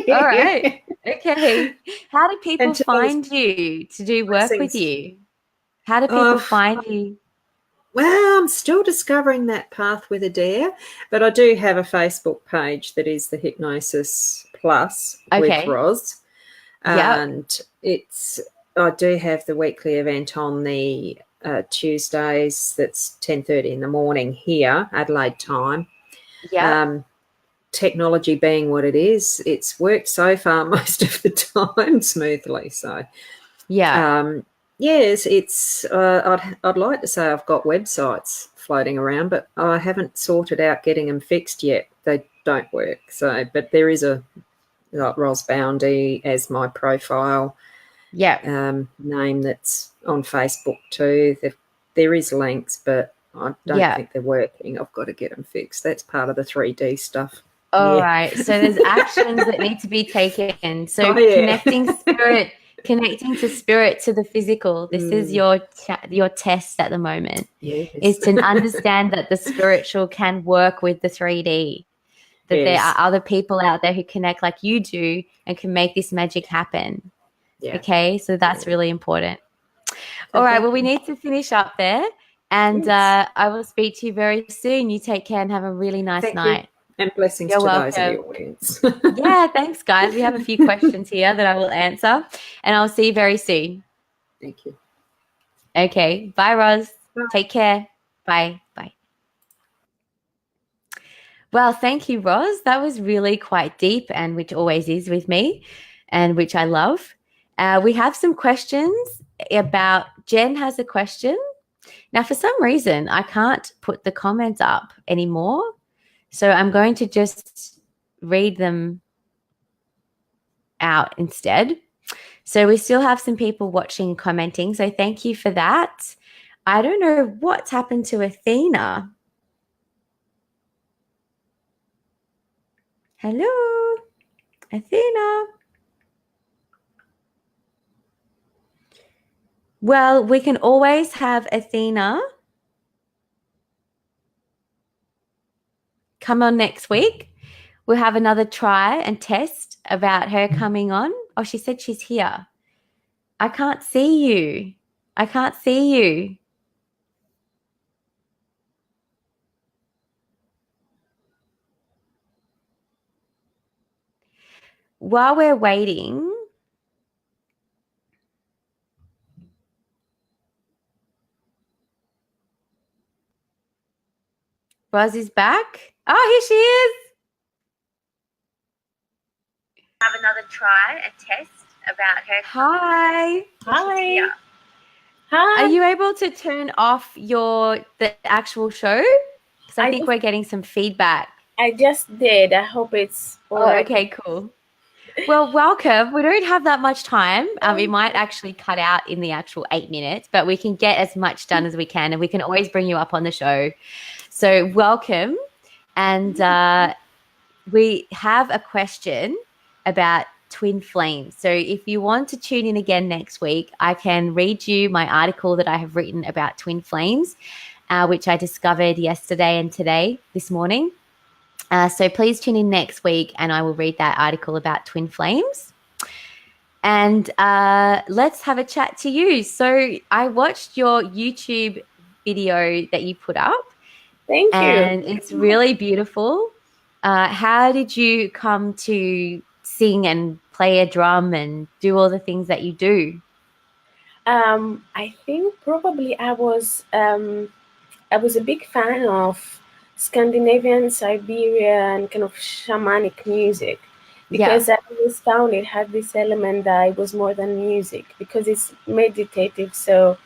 All right. Okay. How do people find you to do work with you? How do people find you? Well, I'm still discovering that path with Adair, but I do have a Facebook page that is the Hypnosis Plus with Roz. And I do have the weekly event on the Tuesdays. That's 10:30 in the morning here, Adelaide time. Technology being what it is, it's worked so far most of the time smoothly. So Yes, it's. I'd like to say I've got websites floating around, but I haven't sorted out getting them fixed yet. They don't work. So, but there is a like Ros Boundy as my profile name that's on Facebook too. There is links, but I don't think they're working. I've got to get them fixed. That's part of the 3D stuff. All right. So there's actions that need to be taken. So connecting to spirit to the physical. This is your test at the moment. Yes. Is to understand that the spiritual can work with the 3D. That there are other people out there who connect like you do and can make this magic happen. Yeah. Okay. So that's really important. All right. Well, we need to finish up there. And I will speak to you very soon. You take care and have a really nice night. And blessings to those in the audience. Yeah, thanks, guys. We have a few questions here that I will answer. And I'll see you very soon. Thank you. Okay. Bye, Ros. Bye. Take care. Bye. Bye. Well, thank you, Ros. That was really quite deep, and which always is with me, and which I love. We have some questions about, Jen has a question. Now, for some reason, I can't put the comments up anymore. So I'm going to just read them out instead. So we still have some people watching, commenting. So thank you for that. I don't know what's happened to Athena. Hello, Athena. Well, we can always have Athena come on next week. We'll have another try and test about her coming on. Oh, she said she's here. I can't see you. I can't see you. While we're waiting, Ros is back. Oh, here she is. Have another try, a test about her. Hi. Hi. Hi. Are you able to turn off the actual show? Because I think we're getting some feedback. I just did. I hope it's all right. Okay, cool. Well, welcome. We don't have that much time. It might actually cut out in the actual 8 minutes, but we can get as much done as we can, and we can always bring you up on the show. So welcome. And we have a question about twin flames. So if you want to tune in again next week, I can read you my article that I have written about twin flames, which I discovered yesterday and this morning. So please tune in next week and I will read that article about twin flames. And let's have a chat to you. So I watched your YouTube video that you put up. Thank you. And it's really beautiful. How did you come to sing and play a drum and do all the things that you do? I think probably I was a big fan of Scandinavian, Siberian kind of shamanic music, because I always found it had this element that it was more than music, because it's meditative. So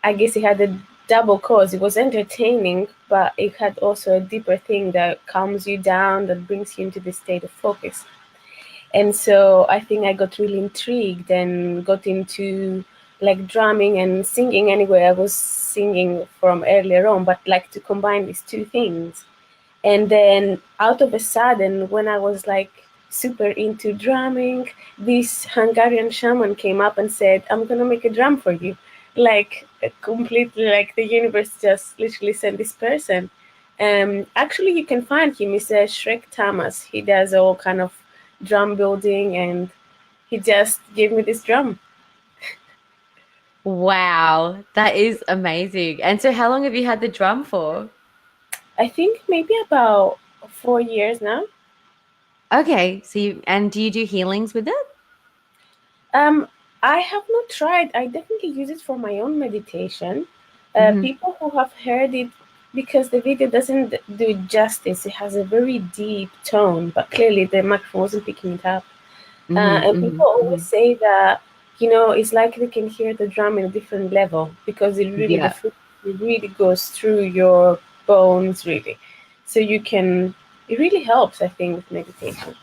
I guess it had a double cause. It was entertaining, but it had also a deeper thing that calms you down, that brings you into the state of focus. And so I think I got really intrigued and got into like drumming and singing. Anyway, I was singing from earlier on, but like to combine these two things. And then out of a sudden, when I was like super into drumming, this Hungarian shaman came up and said, "I'm going to make a drum for you." Like completely, like the universe just literally sent this person. Actually, you can find him. He's a Shrek Thomas. He does all kind of drum building, and he just gave me this drum. Wow, that is amazing. And so how long have you had the drum for? I think maybe about 4 years now. Okay, so do you do healings with it? I have not tried. I definitely use it for my own meditation. People who have heard it, because the video doesn't do it justice. It has a very deep tone, but clearly the microphone wasn't picking it up. And people always say that it's like they can hear the drum in a different level, because it really, the Yeah. frequency really goes through your bones, really. So it really helps, I think, with meditation.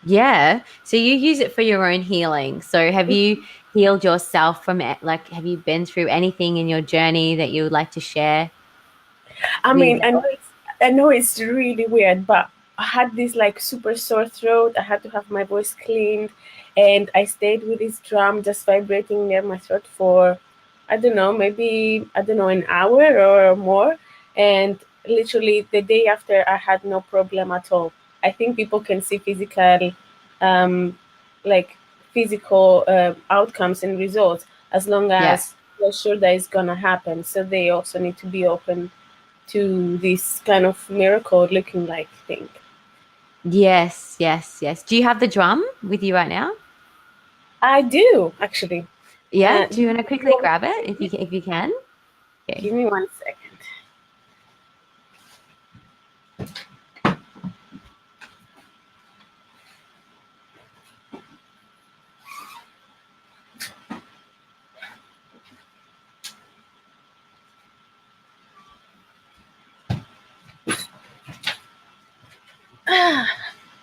Yeah. So you use it for your own healing. So have you healed yourself from it? Like, have you been through anything in your journey that you would like to share I with? mean, I know it's really weird, but I had this like super sore throat. I had to have my voice cleaned, and I stayed with this drum just vibrating near my throat for, I don't know, maybe, I don't know, an hour or more. And literally the day after, I had no problem at all. I think people can see um, like physical outcomes and results as long Yeah. as they're sure that it's gonna happen. So they also need to be open to this kind of miracle looking like thing. Yes, yes, yes. Do you have the drum with you right now? I do actually. Yeah. Uh, Do you want to quickly grab it if you can? give Okay. me 1 second.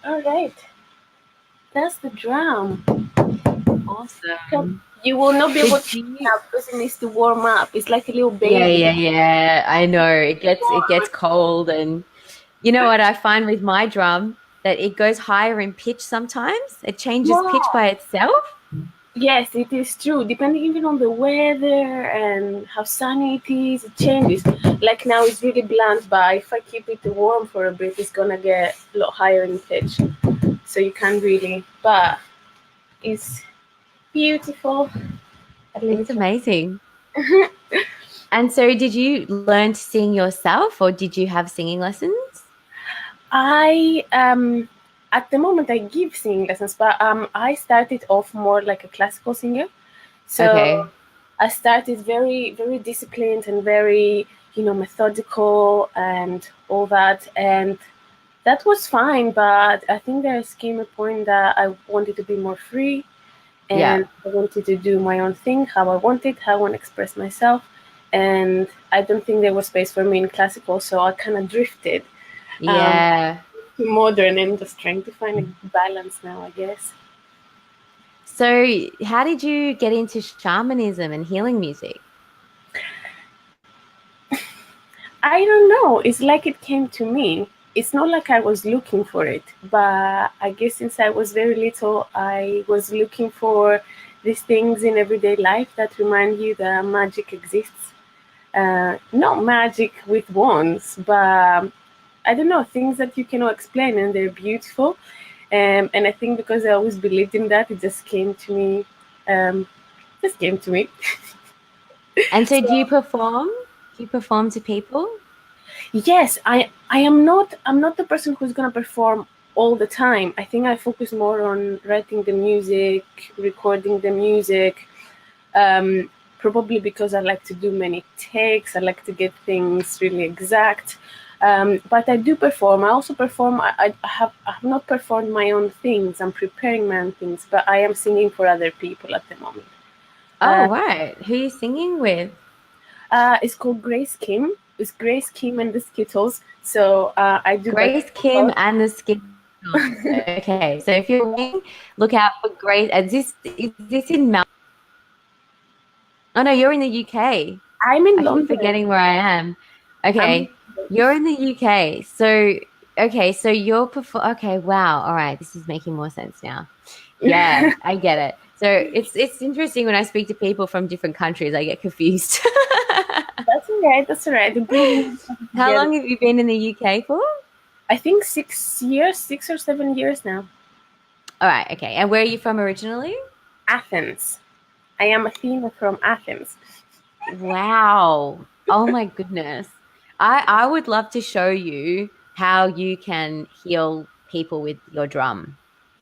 All right, that's the drum. So Awesome. you will not be So able to do pick it you? up because it needs to warm up. It's like a little Yeah, baby. yeah, yeah. I know it gets cold, and you know what I find with my drum that it goes higher in pitch sometimes. It changes pitch Yeah. by itself. Yes, it is true. Depending even on the weather and how sunny it is, it changes. Like now it's really blunt, but if I keep it warm for a bit, it's gonna get a lot higher in pitch. So you can't really, but it's beautiful. Let me It's try. amazing. And so did you learn to sing yourself or did you have singing lessons? I at the moment I give singing lessons, but I started off more like a classical singer. So Okay. I started very, very disciplined and very, methodical and all that. And that was fine, but I think there came a point that I wanted to be more free, Yeah. and I wanted to do my own thing, how I wanted, how I want to express myself. And I don't think there was space for me in classical, so I kind of drifted um, Yeah. to modern and just trying to find a balance now, I guess. So how did you get into shamanism and healing music? I don't know. It's like it came to me. It's not like I was looking for it, but I guess since I was very little, I was looking for these things in everyday life that remind you that magic exists. Not magic with wands, but I don't know, things that you cannot explain and they're beautiful. And I think because I always believed in that, it just came to me. Um, just came to me. And so do you So perform? Do you perform to people? yes, I am not, I'm not the person who's gonna perform all the time. I think I focus more on writing the music, recording the music. Probably because I like to do many takes. I like to get things really exact. But I do perform. I also perform. I have not performed my own things. I'm preparing my own things, but I am singing for other people at the moment. Oh, Uh, right. Who are you singing with? it's called Grace Kim. It's Grace Kim and the Skittles. So I do back Grace Kim vocals. and the Skittles. Okay. So if you're waiting, look out for Grace. Is this in Melbourne? Oh no, you're in the UK. I'm in I keep London. forgetting where I am. I'm in Okay, London. you're in the UK. So, okay, so you're perform. Okay, wow. All right, this is making more sense now. Yeah, I get it. So it's interesting when I speak to people from different countries, I get confused. That's all right. That's all right. The bringing How together. long have you been in the UK for? I think 6 years, 6 or 7 years now. All right, okay. And where are you from originally? Athens. I am Athena from Athens. Wow. Oh my goodness. I would love to show you how you can heal people with your drum.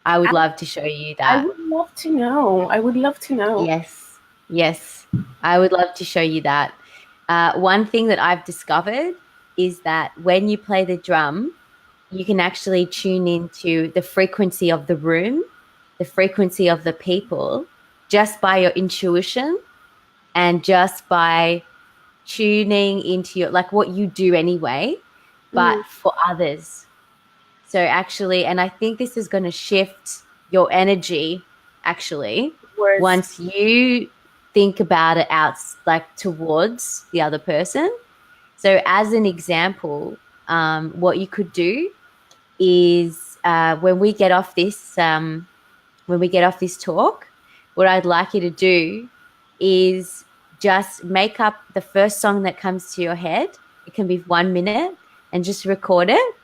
I would I, love to show you I that. would love to know. I would love to know. Yes. Yes. I would love to show you that. One thing that I've discovered is that when you play the drum, you can actually tune into the frequency of the room, the frequency of the people, just by your intuition and just by tuning into your, like, what you do anyway, but for others. So actually, and I think this is going to shift your energy actually Words. once you think about it out, like, towards the other person. So as an example, what you could do is when we get off this talk, what I'd like you to do is just make up the first song that comes to your head. It can be 1 minute, and just record it.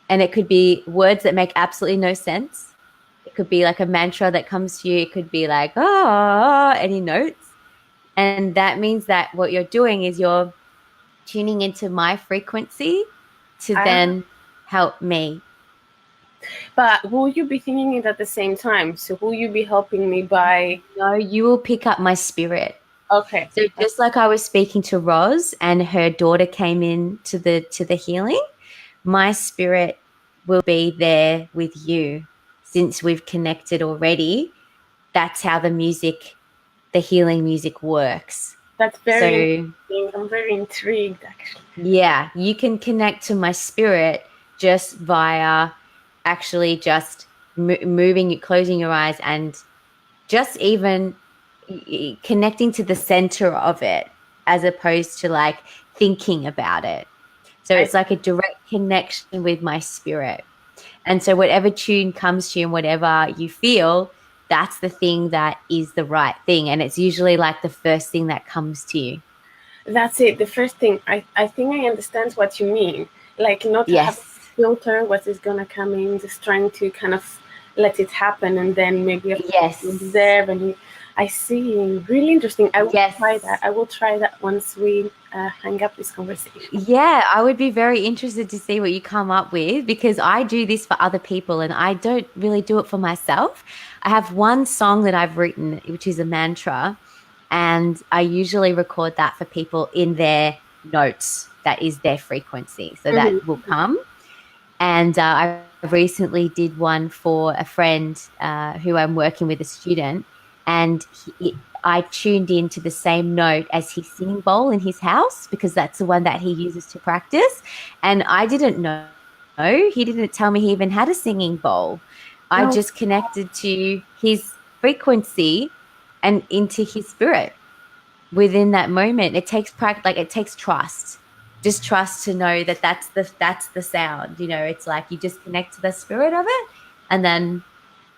And it could be words that make absolutely no sense. It could be like a mantra that comes to you. It could be like, any notes. And that means that what you're doing is you're tuning into my frequency to then help me. But will you be singing it at the same time? So will you be helping me by... No, you will pick up my spirit. Okay. So just like I was speaking to Roz and her daughter came in to the healing, my spirit will be there with you since we've connected already. That's how the healing music works. That's very interesting. I'm very intrigued, actually. Yeah, you can connect to my spirit just via actually just moving, closing your eyes, and just even connecting to the center of it as opposed to like thinking about it. So it's like a direct connection with my spirit. And so whatever tune comes to you and whatever you feel, that's the thing that is the right thing. And it's usually like the first thing that comes to you. That's it. The first thing. I think I understand what you mean. Like not to have a filter what is going to come in, just trying to kind of let it happen and then maybe observe. And I see. Really interesting. I will try that. I will try that once we hang up this conversation. Yeah, I would be very interested to see what you come up with, because I do this for other people and I don't really do it for myself. I have one song that I've written, which is a mantra, and I usually record that for people in their notes. That is their frequency. So that will come. And I recently did one for a friend who I'm working with, a student, and I tuned into the same note as his singing bowl in his house, because that's the one that he uses to practice. And I didn't know. He didn't tell me he even had a singing bowl. I just connected to his frequency and into his spirit within that moment. It takes it takes trust. Just trust to know that that's the sound. You know, it's like you just connect to the spirit of it, and then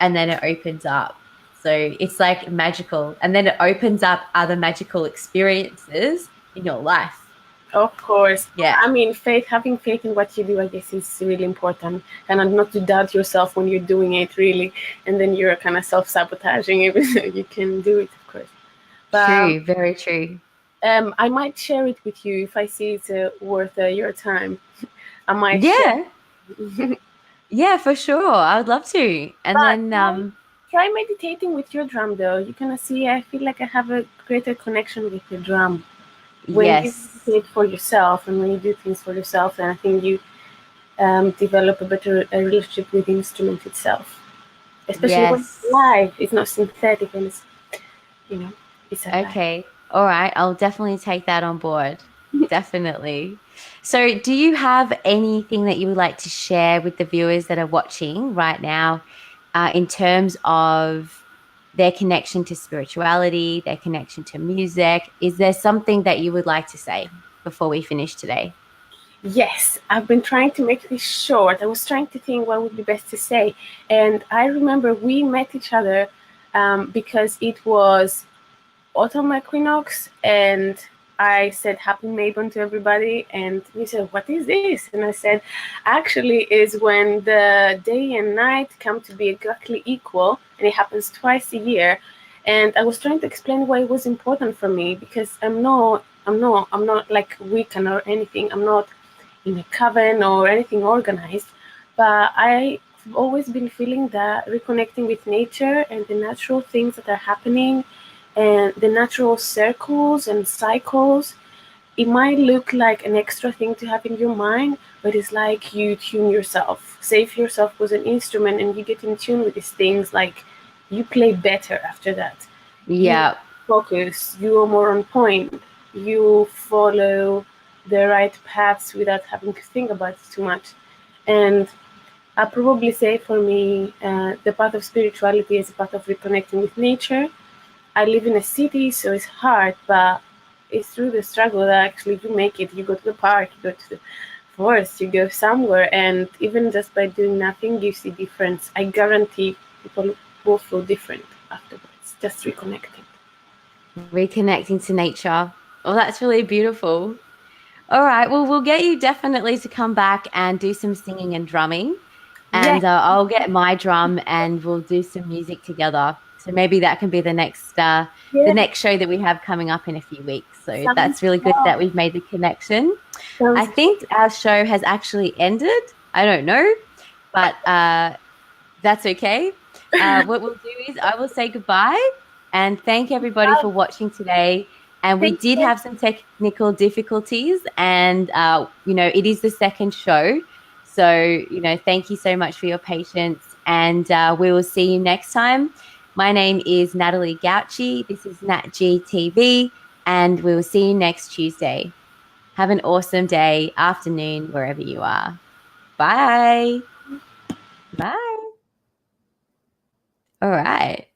it opens up. So it's like magical, and then it opens up other magical experiences in your life. Of course. Yeah. I mean, having faith in what you do, I guess, is really important, and not to doubt yourself when you're doing it, really, and then you're kind of self-sabotaging everything. You can do it, of course. But, true, very true. I might share it with you if I see it's worth your time. I might. Yeah. Yeah, for sure. I would love to. And then try meditating with your drum, though. You're gonna see. I feel like I have a greater connection with your drum when you meditate for yourself, and when you do things for yourself. And I think you develop a better relationship with the instrument itself, especially when it's live. It's not synthetic, and it's it's okay. All right, I'll definitely take that on board. Definitely. So do you have anything that you would like to share with the viewers that are watching right now in terms of their connection to spirituality, their connection to music? Is there something that you would like to say before we finish today? Yes, I've been trying to make this short. I was trying to think what would be best to say. And I remember we met each other because it was autumn equinox, and I said happy Mabon to everybody, and we said, what is this? And I said, actually is when the day and night come to be exactly equal, and it happens twice a year. And I was trying to explain why it was important for me, because I'm not like Wiccan or anything. I'm not in a coven or anything organized, but I've always been feeling that reconnecting with nature and the natural things that are happening and the natural circles and cycles, it might look like an extra thing to have in your mind, but it's like you tune yourself. Say if yourself was an instrument and you get in tune with these things, like you play better after that. Yeah. focus, you are more on point, you follow the right paths without having to think about it too much. And I probably say for me, the path of spirituality is a path of reconnecting with nature. I live in a city, so it's hard, but it's through the struggle that actually you make it. You go to the park, you go to the forest, you go somewhere, and even just by doing nothing, you see difference. I guarantee people will feel different afterwards, just reconnecting. Reconnecting to nature. Oh, that's really beautiful. All right. Well, we'll get you definitely to come back and do some singing and drumming. Yeah, And I'll get my drum and we'll do some music together. So maybe that can be the yeah, next show that we have coming up in a few weeks. So sounds that's really good fun. that we've made the connection. I Sounds think our show has actually ended. I don't know, but that's okay. What we'll do is I will say goodbye and thank everybody for watching today. And we Thank did you. have some technical difficulties, and it is the second show. So, thank you so much for your patience, and we will see you next time. My name is Natalie Gauchi. This is NATG TV, and we will see you next Tuesday. Have an awesome day, afternoon, wherever you are. Bye. Bye. All right.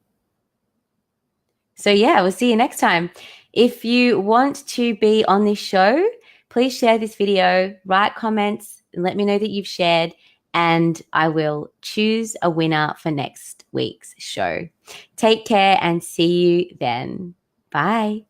So, yeah, we'll see you next time. If you want to be on this show, please share this video, write comments, and let me know that you've shared, and I will choose a winner for next week's show. Take care and see you then. Bye.